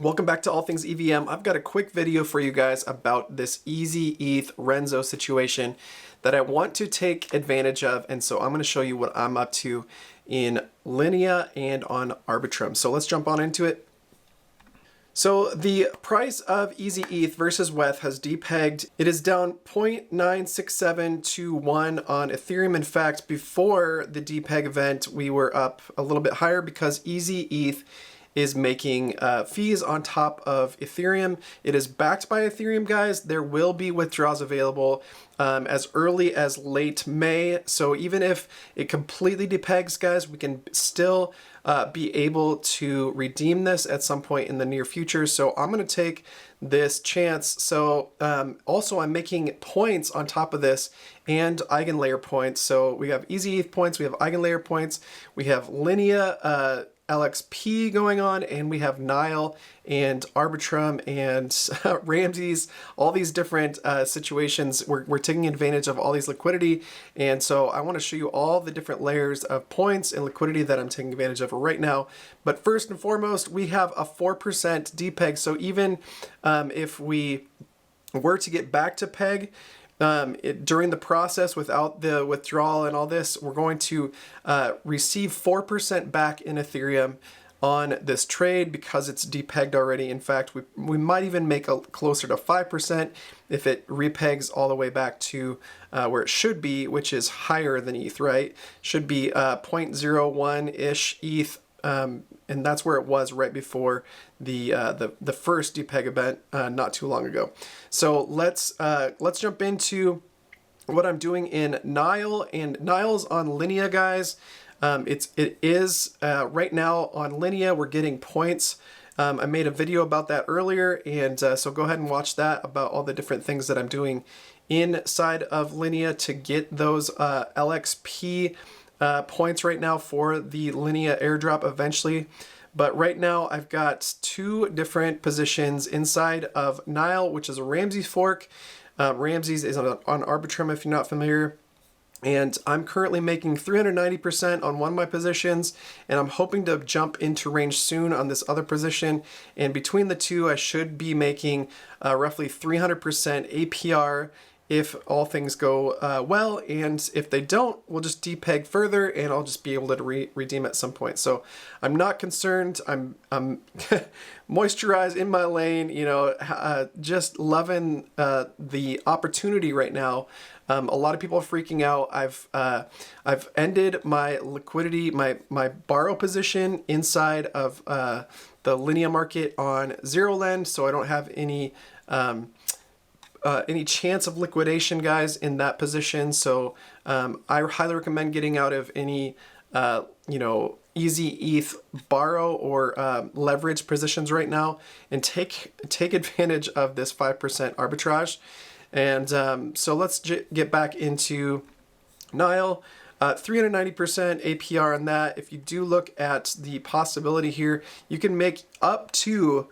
Welcome back to All Things EVM. I've got a quick video for you guys about this ezETH Renzo situation that I want to take advantage of, and so I'm going to show you what I'm up to in Linea and on Arbitrum. So let's jump on into it. So the price of ezETH versus WETH has depegged. It is down 0.967 to 1 on Ethereum. In fact, before the depeg event, we were up a little bit higher because ezETH is making fees on top of Ethereum. It is backed by Ethereum, guys. There will be withdrawals available as early as late May. So even if it completely depegs, guys, we can still be able to redeem this at some point in the near future. So I'm going to take this chance. So also I'm making points on top of this and eigenlayer points. So we have ezETH points, we have eigenlayer points, we have Linea LXP going on, and we have Nile and Arbitrum and Ramses, all these different situations. We're taking advantage of all these liquidity, and so I want to show you all the different layers of points and liquidity that I'm taking advantage of right now. But first and foremost, we have a 4% depeg, so even if we were to get back to peg, during the process without the withdrawal and all this, we're going to receive 4% back in Ethereum on this trade because it's depegged already. In fact, we might even make closer to 5% if it repegs all the way back to where it should be, which is higher than ETH, right? Should be 0.01-ish ETH. And that's where it was right before the first depeg event not too long ago. So let's jump into what I'm doing in Nile, and Nile's on Linea, guys. It is right now on Linea. We're getting points. I made a video about that earlier, and so go ahead and watch that about all the different things that I'm doing inside of Linea to get those LXP points right now for the Linea Airdrop eventually. But right now I've got two different positions inside of Nile, which is a Ramses fork. Ramses is on Arbitrum if you're not familiar. And I'm currently making 390% on one of my positions, and I'm hoping to jump into range soon on this other position. And between the two, I should be making roughly 300% APR if all things go well, and if they don't, we'll just depeg further and I'll just be able to redeem at some point. So I'm not concerned. I'm moisturized in my lane, you know, just loving the opportunity right now. A lot of people are freaking out. I've ended my liquidity, my borrow position inside of the Linea market on zero lend, so I don't have any chance of liquidation, guys, in that position. So I highly recommend getting out of any you know, ezETH borrow or leverage positions right now and take advantage of this 5% arbitrage. And so let's get back into Nile. 390% APR on that. If you do look at the possibility here, you can make up to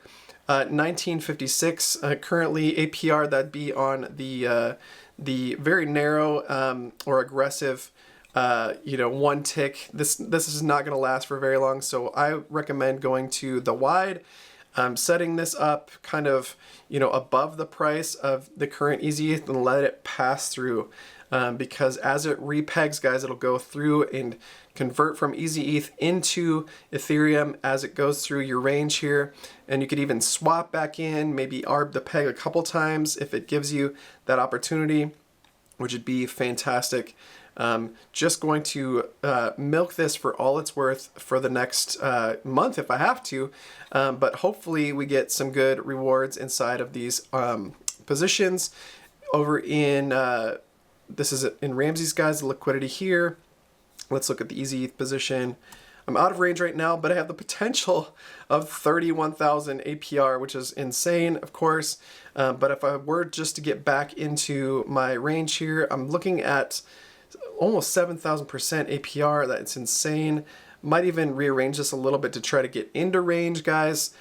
1956 currently APR. That'd be on the very narrow or aggressive you know, one tick. This is not going to last for very long, so I recommend going to the wide. Setting this up kind of, you know, above the price of the current ezETH and let it pass through, because as it repegs, guys, it'll go through and convert from ezETH into Ethereum as it goes through your range here. And you could even swap back in, maybe arb the peg a couple times if it gives you that opportunity, which would be fantastic. Just going to milk this for all it's worth for the next month if I have to, but hopefully we get some good rewards inside of these positions. Over in, this is in Ramses, guys, the liquidity here. Let's look at the ezETH position. I'm out of range right now, but I have the potential of 31,000 APR, which is insane, of course. But if I were just to get back into my range here, I'm looking at almost 7,000% APR. That's insane. Might even rearrange this a little bit to try to get into range, guys,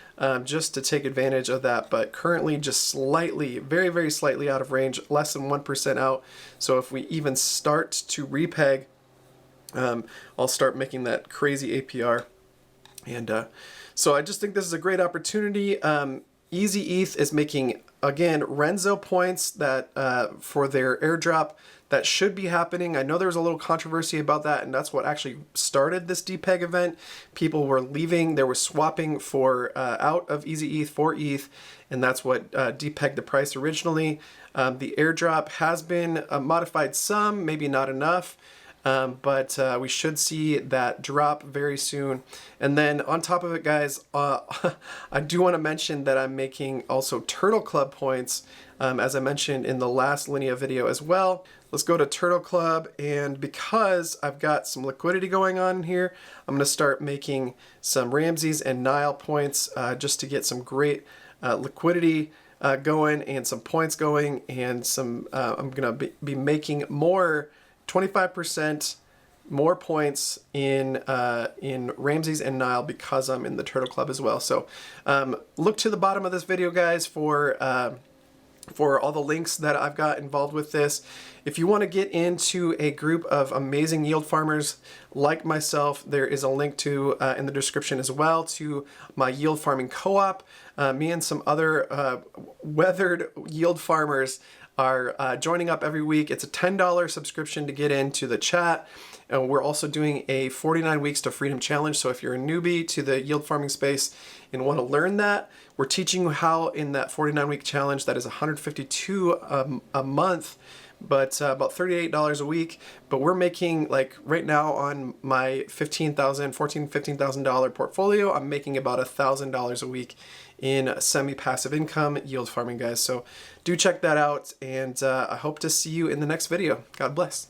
just to take advantage of that. But currently just slightly, very, very slightly out of range, less than 1% out. So if we even start to repeg, I'll start making that crazy APR. And So I just think this is a great opportunity. ezETH is making, again, Renzo points that for their airdrop that should be happening. I know there was a little controversy about that, and that's what actually started this depeg event. People were leaving, they were swapping for out of ezETH for ETH, and that's what depegged the price originally. The airdrop has been modified some, maybe not enough. But we should see that drop very soon. And then on top of it, guys, I do want to mention that I'm making also Turtle Club points, as I mentioned in the last Linea video as well. Let's go to Turtle Club, and because I've got some liquidity going on here, I'm going to start making some Ramses and Nile points just to get some great liquidity going and some points going, and some I'm going to be making more 25% more points in Ramses and Nile because I'm in the Turtle Club as well. So look to the bottom of this video, guys, for all the links that I've got involved with this. If you want to get into a group of amazing yield farmers like myself, there is a link to in the description as well to my yield farming co-op. Me and some other weathered yield farmers are joining up every week. It's a $10 subscription to get into the chat. And we're also doing a 49 weeks to Freedom Challenge. So if you're a newbie to the yield farming space and want to learn that, we're teaching you how in that 49-week challenge. That is $152 a month, but about $38 a week. But we're making, like right now on my $15,000 portfolio, I'm making about $1,000 a week in semi-passive income yield farming, guys. So do check that out, and I hope to see you in the next video. God bless.